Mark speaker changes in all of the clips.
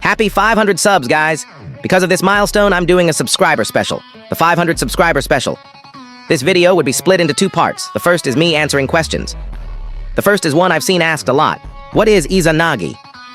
Speaker 1: Happy 500 subs, guys! Because of this milestone, I'm doing a subscriber special. The 500 subscriber special. This video would be split into two parts. The first is me answering questions. The first is one I've seen asked a lot. What is Izanagi?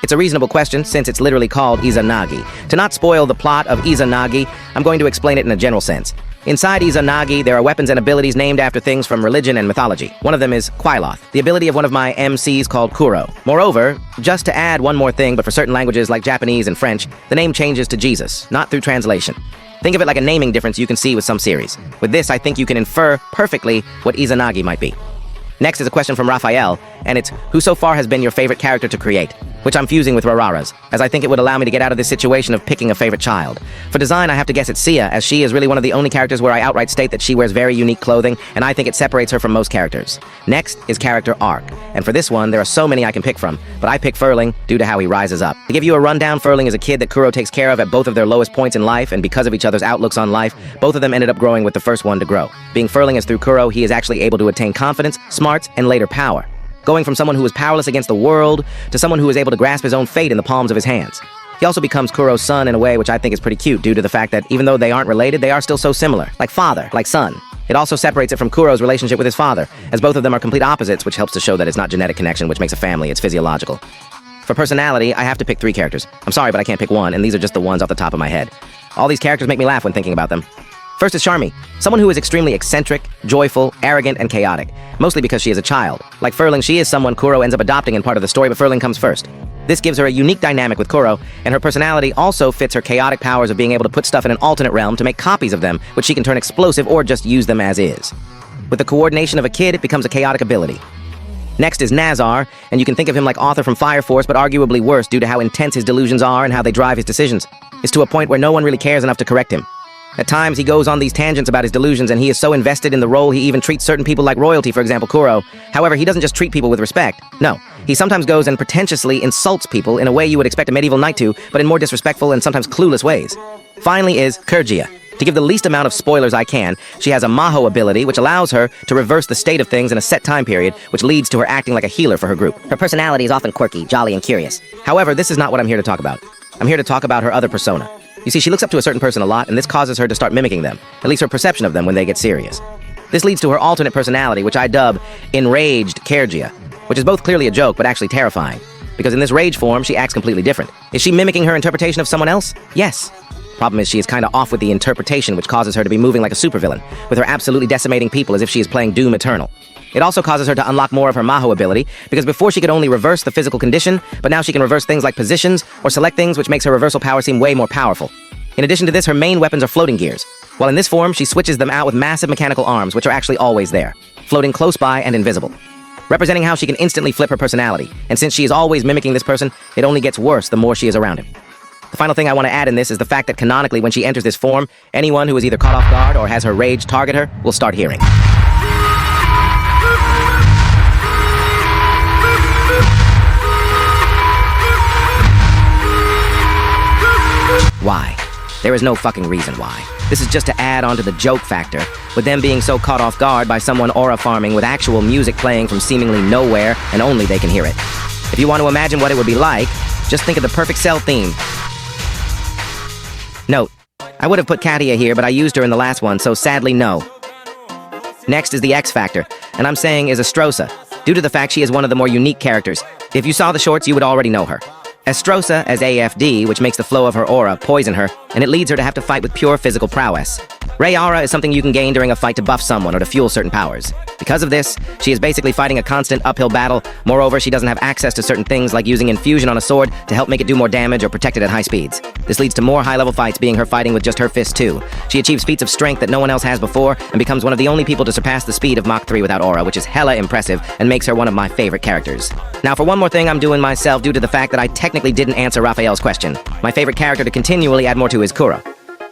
Speaker 1: It's a reasonable question since it's literally called Izanagi. To not spoil the plot of Izanagi, I'm going to explain it in a general sense. Inside Izanagi, there are weapons and abilities named after things from religion and mythology. One of them is Quailoth, the ability of one of my MCs called Kuro. Moreover, just to add one more thing, but for certain languages like Japanese and French, the name changes to Jesus, not through translation. Think of it like a naming difference you can see with some series. With this, I think you can infer perfectly what Izanagi might be. Next is a question from Raphael, and it's, who so far has been your favorite character to create? Which I'm fusing with Rarara's, as I think it would allow me to get out of this situation of picking a favorite child. For design, I have to guess it's Sia, as she is really one of the only characters where I outright state that she wears very unique clothing, and I think it separates her from most characters. Next is character arc, and for this one, there are so many I can pick from, but I pick Furling due to how he rises up. To give you a rundown, Furling is a kid that Kuro takes care of at both of their lowest points in life, and because of each other's outlooks on life, both of them ended up growing with the first one to grow. Being Furling as through Kuro, he is actually able to attain confidence, smarts, and later power. Going from someone who was powerless against the world to someone who is able to grasp his own fate in the palms of his hands. He also becomes Kuro's son in a way which I think is pretty cute due to the fact that even though they aren't related, they are still so similar. Like father, like son. It also separates it from Kuro's relationship with his father, as both of them are complete opposites, which helps to show that it's not genetic connection which makes a family, it's physiological. For personality, I have to pick 3 characters. I'm sorry, but I can't pick one, and these are just the ones off the top of my head. All these characters make me laugh when thinking about them. First is Charmy, someone who is extremely eccentric, joyful, arrogant, and chaotic, mostly because she is a child. Like Furling, she is someone Kuro ends up adopting in part of the story, but Furling comes first. This gives her a unique dynamic with Kuro, and her personality also fits her chaotic powers of being able to put stuff in an alternate realm to make copies of them, which she can turn explosive or just use them as is. With the coordination of a kid, it becomes a chaotic ability. Next is Nazar, and you can think of him like Arthur from Fire Force, but arguably worse due to how intense his delusions are and how they drive his decisions. It's to a point where no one really cares enough to correct him. At times, he goes on these tangents about his delusions, and he is so invested in the role he even treats certain people like royalty, for example, Kuro. However, he doesn't just treat people with respect. No, he sometimes goes and pretentiously insults people in a way you would expect a medieval knight to, but in more disrespectful and sometimes clueless ways. Finally is Kurgia. To give the least amount of spoilers I can, she has a Maho ability, which allows her to reverse the state of things in a set time period, which leads to her acting like a healer for her group. Her personality is often quirky, jolly, and curious. However, this is not what I'm here to talk about. I'm here to talk about her other persona. You see, she looks up to a certain person a lot, and this causes her to start mimicking them, at least her perception of them when they get serious. This leads to her alternate personality, which I dub Enraged Kurgia, which is both clearly a joke, but actually terrifying. Because in this rage form, she acts completely different. Is she mimicking her interpretation of someone else? Yes. Problem is, she is kinda off with the interpretation, which causes her to be moving like a supervillain, with her absolutely decimating people as if she is playing Doom Eternal. It also causes her to unlock more of her Maho ability, because before she could only reverse the physical condition, but now she can reverse things like positions, or select things, which makes her reversal power seem way more powerful. In addition to this, her main weapons are floating gears. While in this form, she switches them out with massive mechanical arms, which are actually always there, floating close by and invisible, representing how she can instantly flip her personality, and since she is always mimicking this person, it only gets worse the more she is around him. The final thing I want to add in this is the fact that canonically, when she enters this form, anyone who is either caught off guard or has her rage target her will start hearing. Why? There is no fucking reason why. This is just to add on to the joke factor, with them being so caught off guard by someone aura farming with actual music playing from seemingly nowhere and only they can hear it. If you want to imagine what it would be like, just think of the Perfect Cell theme. Note, I would have put Katia here, but I used her in the last one, so sadly no. Next is the X Factor, and I'm saying is Astrosa, due to the fact she is one of the more unique characters. If you saw the shorts, you would already know her. Astrosa as AFD, which makes the flow of her aura poison her, and it leads her to have to fight with pure physical prowess. Ray Aura is something you can gain during a fight to buff someone or to fuel certain powers. Because of this, she is basically fighting a constant uphill battle. Moreover, she doesn't have access to certain things like using infusion on a sword to help make it do more damage or protect it at high speeds. This leads to more high-level fights being her fighting with just her fists too. She achieves feats of strength that no one else has before and becomes one of the only people to surpass the speed of Mach 3 without aura, which is hella impressive and makes her one of my favorite characters. Now for one more thing I'm doing myself due to the fact that I technically didn't answer Raphael's question. My favorite character to continually add more to is Kuro,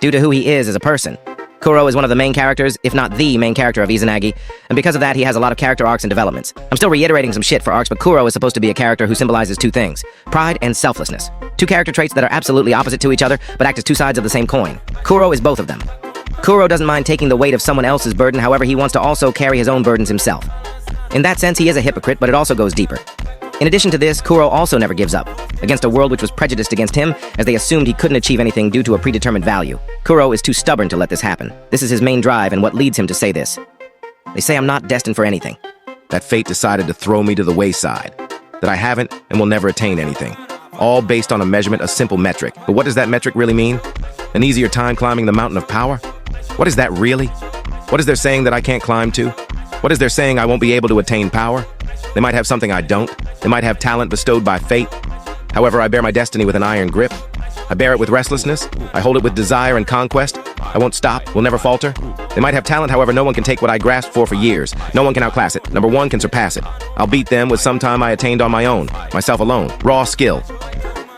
Speaker 1: due to who he is as a person. Kuro is one of the main characters, if not the main character of Izanagi, and because of that, he has a lot of character arcs and developments. I'm still reiterating some shit for arcs, but Kuro is supposed to be a character who symbolizes two things: pride and selflessness. Two character traits that are absolutely opposite to each other, but act as two sides of the same coin. Kuro is both of them. Kuro doesn't mind taking the weight of someone else's burden, however, he wants to also carry his own burdens himself. In that sense, he is a hypocrite, but it also goes deeper. In addition to this, Kuro also never gives up, against a world which was prejudiced against him as they assumed he couldn't achieve anything due to a predetermined value. Kuro is too stubborn to let this happen. This is his main drive and what leads him to say this. They say I'm not destined for anything.
Speaker 2: That fate decided to throw me to the wayside, that I haven't and will never attain anything. All based on a measurement, a simple metric. But what does that metric really mean? An easier time climbing the mountain of power? What is that really? What is there saying that I can't climb to? What is there saying I won't be able to attain power? They might have something I don't. They might have talent bestowed by fate. However, I bear my destiny with an iron grip. I bear it with restlessness. I hold it with desire and conquest. I won't stop, will never falter. They might have talent, however, no one can take what I grasped for years. No one can outclass it. Number one can surpass it. I'll beat them with some time I attained on my own, myself alone, raw skill.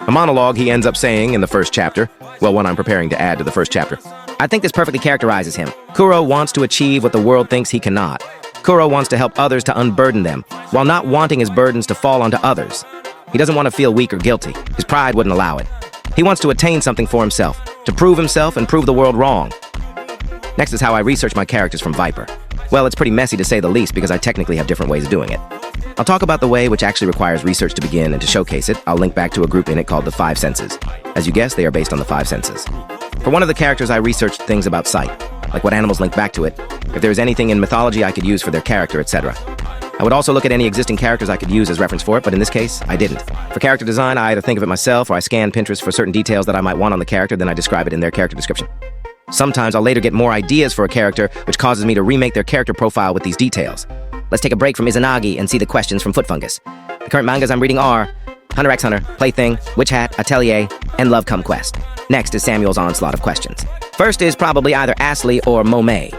Speaker 2: A monologue he ends up saying in the first chapter. Well, one I'm preparing to add to the first chapter.
Speaker 1: I think this perfectly characterizes him. Kuro wants to achieve what the world thinks he cannot. Kuro wants to help others to unburden them, while not wanting his burdens to fall onto others. He doesn't want to feel weak or guilty. His pride wouldn't allow it. He wants to attain something for himself, to prove himself and prove the world wrong. Next is how I research my characters from Viper. Well, it's pretty messy to say the least because I technically have different ways of doing it. I'll talk about the way which actually requires research to begin, and to showcase it, I'll link back to a group in it called the 5 Senses. As you guessed, they are based on the 5 Senses. For one of the characters, I researched things about sight, like what animals link back to it, if there is anything in mythology I could use for their character, etc. I would also look at any existing characters I could use as reference for it, but in this case, I didn't. For character design, I either think of it myself or I scan Pinterest for certain details that I might want on the character, then I describe it in their character description. Sometimes I'll later get more ideas for a character, which causes me to remake their character profile with these details. Let's take a break from Izanagi and see the questions from Foot Fungus. The current mangas I'm reading are Hunter x Hunter, Plaything, Witch Hat, Atelier, and Love Come Quest. Next is Samuel's onslaught of questions. First is probably either Ashley or Momae.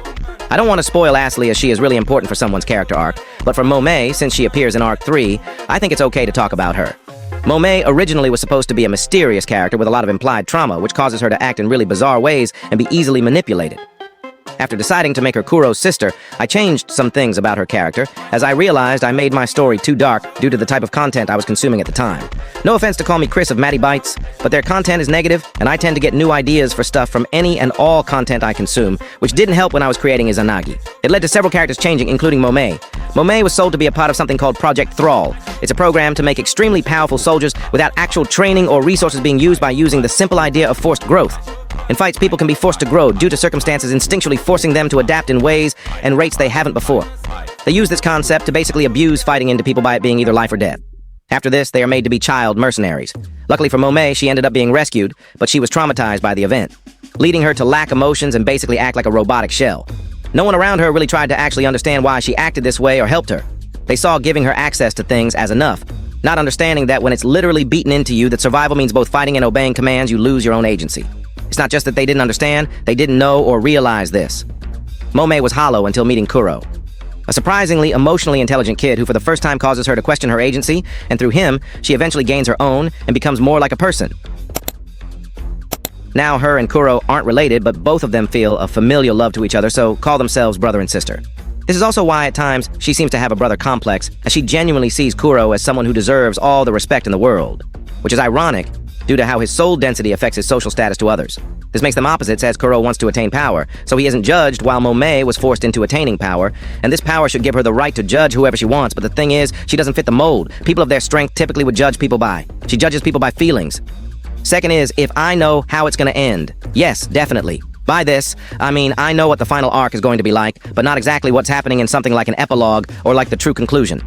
Speaker 1: I don't want to spoil Ashley as she is really important for someone's character arc, but for Momae, since she appears in Arc 3, I think it's okay to talk about her. Momae originally was supposed to be a mysterious character with a lot of implied trauma, which causes her to act in really bizarre ways and be easily manipulated. After deciding to make her Kuro's sister, I changed some things about her character, as I realized I made my story too dark due to the type of content I was consuming at the time. No offense to call me Chris of Matty Bites, but their content is negative, and I tend to get new ideas for stuff from any and all content I consume, which didn't help when I was creating Izanagi. It led to several characters changing, including Momae. Momae was sold to be a part of something called Project Thrall. It's a program to make extremely powerful soldiers without actual training or resources being used by using the simple idea of forced growth. In fights, people can be forced to grow due to circumstances instinctually forcing them to adapt in ways and rates they haven't before. They use this concept to basically abuse fighting into people by it being either life or death. After this, they are made to be child mercenaries. Luckily for Momae, she ended up being rescued, but she was traumatized by the event, leading her to lack emotions and basically act like a robotic shell. No one around her really tried to actually understand why she acted this way or helped her. They saw giving her access to things as enough, not understanding that when it's literally beaten into you that survival means both fighting and obeying commands, you lose your own agency. It's not just that they didn't understand, they didn't know or realize this. Momae was hollow until meeting Kuro, a surprisingly emotionally intelligent kid who for the first time causes her to question her agency, and through him, she eventually gains her own and becomes more like a person. Now her and Kuro aren't related, but both of them feel a familial love to each other, so call themselves brother and sister. This is also why at times she seems to have a brother complex, as she genuinely sees Kuro as someone who deserves all the respect in the world, which is ironic due to how his soul density affects his social status to others. This makes them opposites as Kuro wants to attain power, so he isn't judged while Momae was forced into attaining power, and this power should give her the right to judge whoever she wants, but the thing is, she doesn't fit the mold. People of their strength typically would judge people by. She judges people by feelings. Second is, if I know how it's gonna end. Yes, definitely. By this, I mean I know what the final arc is going to be like, but not exactly what's happening in something like an epilogue or like the true conclusion.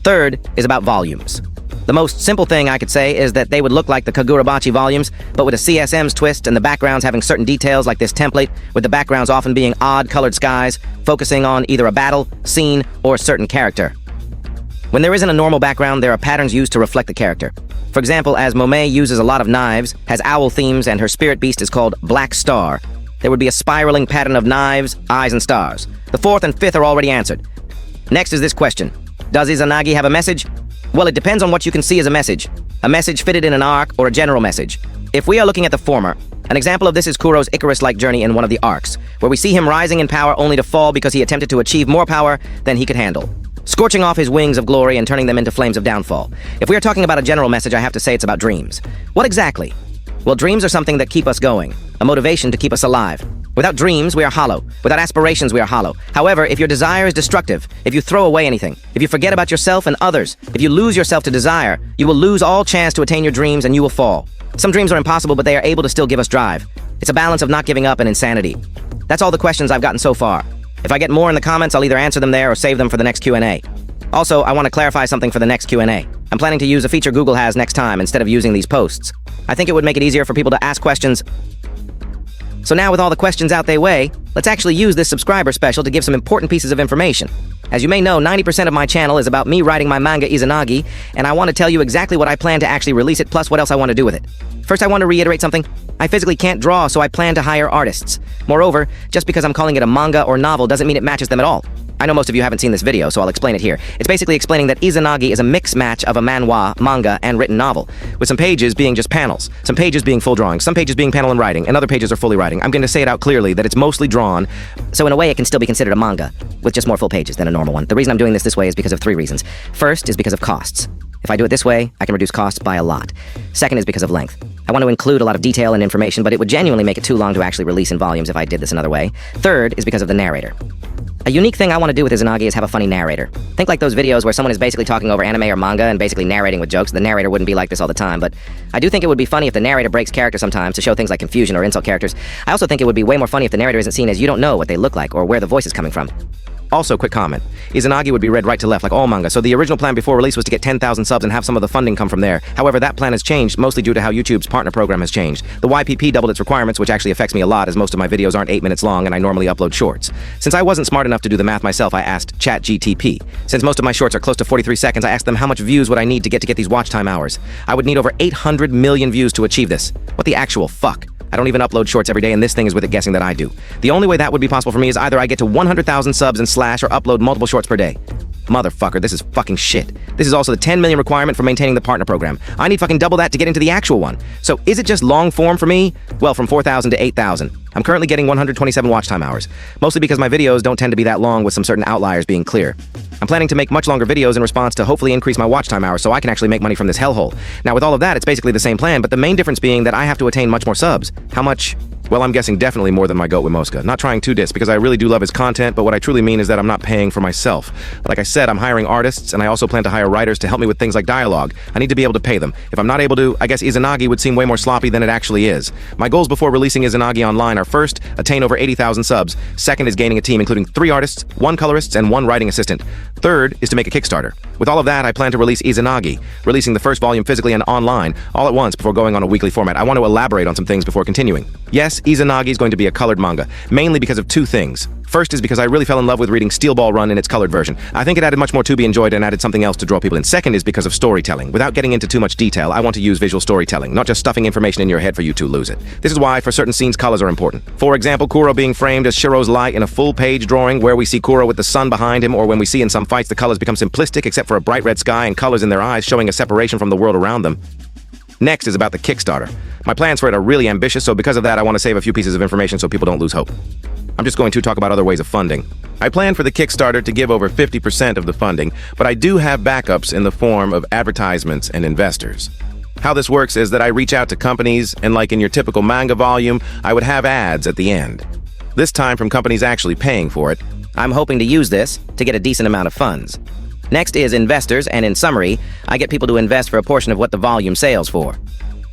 Speaker 1: Third is about volumes. The most simple thing I could say is that they would look like the Kagurabachi volumes, but with a CSM's twist and the backgrounds having certain details like this template, with the backgrounds often being odd-colored skies, focusing on either a battle, scene, or a certain character. When there isn't a normal background, there are patterns used to reflect the character. For example, as Momae uses a lot of knives, has owl themes, and her spirit beast is called Black Star, there would be a spiraling pattern of knives, eyes, and stars. The fourth and fifth are already answered. Next is this question. Does Izanagi have a message? Well, it depends on what you can see as a message. A message fitted in an arc or a general message. If we are looking at the former, an example of this is Kuro's Icarus-like journey in one of the arcs, where we see him rising in power only to fall because he attempted to achieve more power than he could handle, scorching off his wings of glory and turning them into flames of downfall. If we are talking about a general message, I have to say it's about dreams. What exactly? Well, dreams are something that keep us going, a motivation to keep us alive. Without dreams, we are hollow. Without aspirations, we are hollow. However, if your desire is destructive, if you throw away anything, if you forget about yourself and others, if you lose yourself to desire, you will lose all chance to attain your dreams and you will fall. Some dreams are impossible, but they are able to still give us drive. It's a balance of not giving up and insanity. That's all the questions I've gotten so far. If I get more in the comments, I'll either answer them there or save them for the next Q&A. Also, I want to clarify something for the next Q&A. I'm planning to use a feature Google has next time instead of using these posts. I think it would make it easier for people to ask questions. So now with all the questions out their way, let's actually use this subscriber special to give some important pieces of information. As you may know, 90% of my channel is about me writing my manga Izanagi, and I want to tell you exactly what I plan to actually release it, plus what else I want to do with it. First, I want to reiterate something. I physically can't draw, so I plan to hire artists. Moreover, just because I'm calling it a manga or novel doesn't mean it matches them at all. I know most of you haven't seen this video, so I'll explain it here. It's basically explaining that Izanagi is a mix match of a manhwa, manga, and written novel, with some pages being just panels, some pages being full drawings, some pages being panel and writing, and other pages are fully writing. I'm going to say it out clearly that it's mostly drawn, so in a way it can still be considered a manga, with just more full pages than a normal one. The reason I'm doing this way is because of 3 reasons. First is because of costs. If I do it this way, I can reduce costs by a lot. Second is because of length. I want to include a lot of detail and information, but it would genuinely make it too long to actually release in volumes if I did this another way. Third is because of the narrator. A unique thing I want to do with Izanagi is have a funny narrator. Think like those videos where someone is basically talking over anime or manga and basically narrating with jokes. The narrator wouldn't be like this all the time, but I do think it would be funny if the narrator breaks character sometimes to show things like confusion or insult characters. I also think it would be way more funny if the narrator isn't seen as you don't know what they look like or where the voice is coming from. Also, quick comment. Izanagi would be read right to left like all manga, so the original plan before release was to get 10,000 subs and have some of the funding come from there. However, that plan has changed, mostly due to how YouTube's partner program has changed. The YPP doubled its requirements, which actually affects me a lot as most of my videos aren't 8 minutes long and I normally upload shorts. Since I wasn't smart enough to do the math myself, I asked ChatGTP. Since most of my shorts are close to 43 seconds, I asked them how much views would I need to get these watch time hours. I would need over 800 million views to achieve this. What the actual fuck? I don't even upload shorts every day, and this thing is with it guessing that I do. The only way that would be possible for me is either I get to 100,000 subs and slash or upload multiple shorts per day. Motherfucker, this is fucking shit. This is also the 10 million requirement for maintaining the partner program. I need fucking double that to get into the actual one. So is it just long form for me? Well, from 4,000 to 8,000. I'm currently getting 127 watch time hours, mostly because my videos don't tend to be that long with some certain outliers being clear. I'm planning to make much longer videos in response to hopefully increase my watch time hours so I can actually make money from this hellhole. Now with all of that, it's basically the same plan, but the main difference being that I have to attain much more subs. How much? Well, I'm guessing definitely more than my goat with Mosca. Not trying to diss because I really do love his content, but what I truly mean is that I'm not paying for myself. Like I said, I'm hiring artists, and I also plan to hire writers to help me with things like dialogue. I need to be able to pay them. If I'm not able to, I guess Izanagi would seem way more sloppy than it actually is. My goals before releasing Izanagi online are first, attain over 80,000 subs. Second is gaining a team including 3 artists, 1 colorist, and 1 writing assistant. Third is to make a Kickstarter. With all of that, I plan to release Izanagi, releasing the first volume physically and online, all at once before going on a weekly format. I want to elaborate on some things before continuing. Yes, Izanagi is going to be a colored manga, mainly because of 2 things. First is because I really fell in love with reading Steel Ball Run in its colored version. I think it added much more to be enjoyed and added something else to draw people in. Second is because of storytelling. Without getting into too much detail, I want to use visual storytelling, not just stuffing information in your head for you to lose it. This is why, for certain scenes, colors are important. For example, Kuro being framed as Shiro's light in a full-page drawing where we see Kuro with the sun behind him, or when we see in some fights the colors become simplistic except for a bright red sky and colors in their eyes showing a separation from the world around them. Next is about the Kickstarter. My plans for it are really ambitious, so because of that, I want to save a few pieces of information so people don't lose hope. I'm just going to talk about other ways of funding. I plan for the Kickstarter to give over 50% of the funding, but I do have backups in the form of advertisements and investors. How this works is that I reach out to companies, and like in your typical manga volume, I would have ads at the end. This time from companies actually paying for it. I'm hoping to use this to get a decent amount of funds. Next is investors, and in summary, I get people to invest for a portion of what the volume sells for.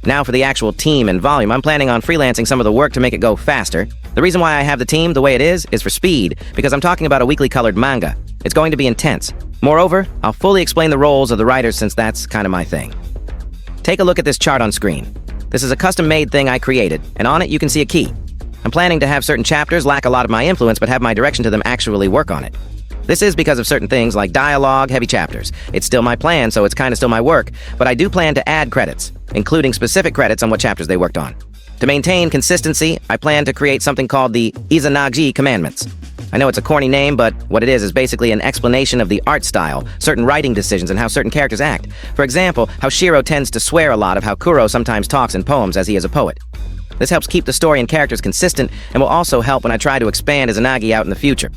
Speaker 1: Now for the actual team and volume, I'm planning on freelancing some of the work to make it go faster. The reason why I have the team the way it is for speed, because I'm talking about a weekly colored manga. It's going to be intense. Moreover, I'll fully explain the roles of the writers since that's kind of my thing. Take a look at this chart on screen. This is a custom-made thing I created, and on it you can see a key. I'm planning to have certain chapters lack a lot of my influence but have my direction to them actually work on it. This is because of certain things like dialogue, heavy chapters. It's still my plan, so it's kind of still my work, but I do plan to add credits, including specific credits on what chapters they worked on. To maintain consistency, I plan to create something called the Izanagi Commandments. I know it's a corny name, but what it is basically an explanation of the art style, certain writing decisions, and how certain characters act. For example, how Shiro tends to swear a lot, of how Kuro sometimes talks in poems as he is a poet. This helps keep the story and characters consistent, and will also help when I try to expand Izanagi out in the future.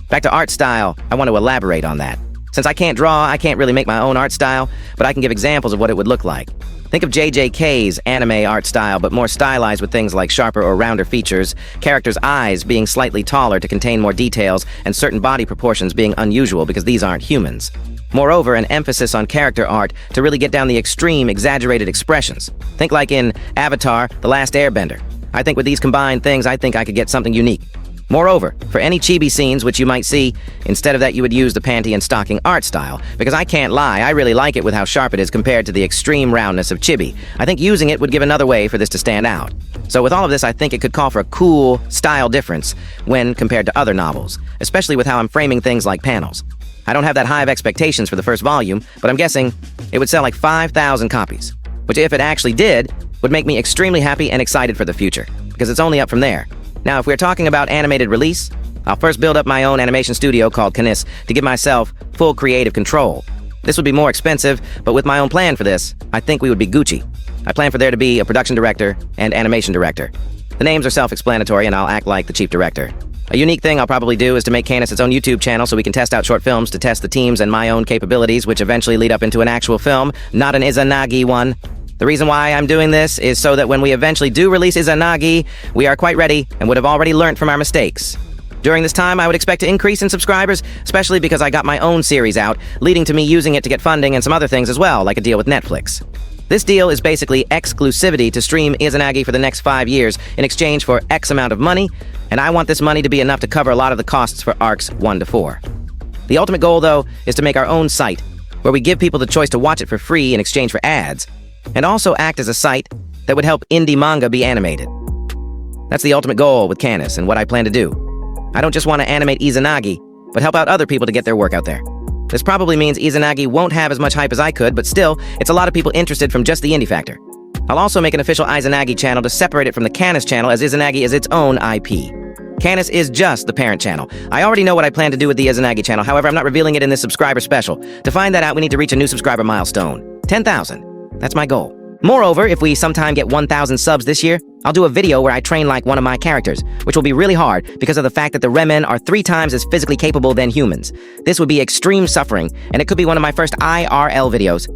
Speaker 1: Back to art style, I want to elaborate on that. Since I can't draw, I can't really make my own art style, but I can give examples of what it would look like. Think of JJK's anime art style, but more stylized with things like sharper or rounder features, characters' eyes being slightly taller to contain more details, and certain body proportions being unusual because these aren't humans. Moreover, an emphasis on character art to really get down the extreme, exaggerated expressions. Think like in Avatar: The Last Airbender. I think with these combined things, I think I could get something unique. Moreover, for any chibi scenes which you might see, instead of that you would use the panty and stocking art style, because I can't lie, I really like it with how sharp it is compared to the extreme roundness of chibi. I think using it would give another way for this to stand out. So with all of this, I think it could call for a cool style difference when compared to other novels, especially with how I'm framing things like panels. I don't have that high of expectations for the first volume, but I'm guessing it would sell like 5,000 copies, which if it actually did, would make me extremely happy and excited for the future, because it's only up from there. Now, if we're talking about animated release, I'll first build up my own animation studio called QNA to give myself full creative control. This would be more expensive, but with my own plan for this, I think we would be Gucci. I plan for there to be a production director and animation director. The names are self-explanatory, and I'll act like the chief director. A unique thing I'll probably do is to make QNA its own YouTube channel so we can test out short films to test the teams and my own capabilities, which eventually lead up into an actual film, not an Izanagi one. The reason why I'm doing this is so that when we eventually do release Izanagi, we are quite ready and would have already learned from our mistakes. During this time, I would expect to increase in subscribers, especially because I got my own series out, leading to me using it to get funding and some other things as well, like a deal with Netflix. This deal is basically exclusivity to stream Izanagi for the next 5 years in exchange for X amount of money, and I want this money to be enough to cover a lot of the costs for arcs 1 to 4. The ultimate goal, though, is to make our own site, where we give people the choice to watch it for free in exchange for ads, and also act as a site that would help indie manga be animated. That's the ultimate goal with QNA and what I plan to do. I don't just want to animate Izanagi, but help out other people to get their work out there. This probably means Izanagi won't have as much hype as I could, but still, it's a lot of people interested from just the indie factor. I'll also make an official Izanagi channel to separate it from the QNA channel, as Izanagi is its own IP. QNA is just the parent channel. I already know what I plan to do with the Izanagi channel, however, I'm not revealing it in this subscriber special. To find that out, we need to reach a new subscriber milestone. 10,000. That's my goal. Moreover, if we sometime get 1,000 subs this year, I'll do a video where I train like one of my characters, which will be really hard because of the fact that the Remen are 3 times as physically capable than humans. This would be extreme suffering, and it could be one of my first IRL videos.